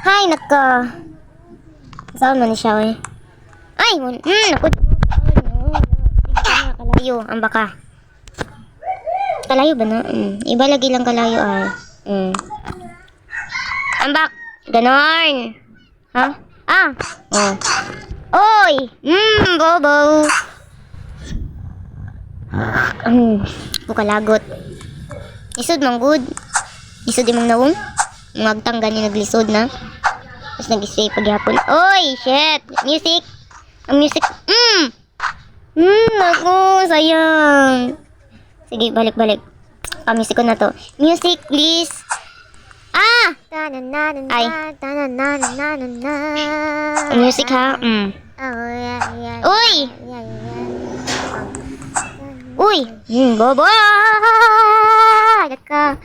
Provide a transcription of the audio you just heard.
Hay, naka. Saan man siya, eh? Ay, naku. Kalayo, ang baka. Kalayo ba na? Iba lagi lang kalayo, ay. Ambak. Ganon. Ha? Ah. Oh. Oy! Bobo. Bukalagot. Isod mang good. Isod imong nawong. Magtanggan ni naglisod na. Tapos nag-stay paghapon. Oy! Shit! Music! Ang music. Ako, sayang. Sige, balik-balik. Music ko na to. Music, please. Ah! Ay. Music, ha? Uy! Uy! Bobo! Ka.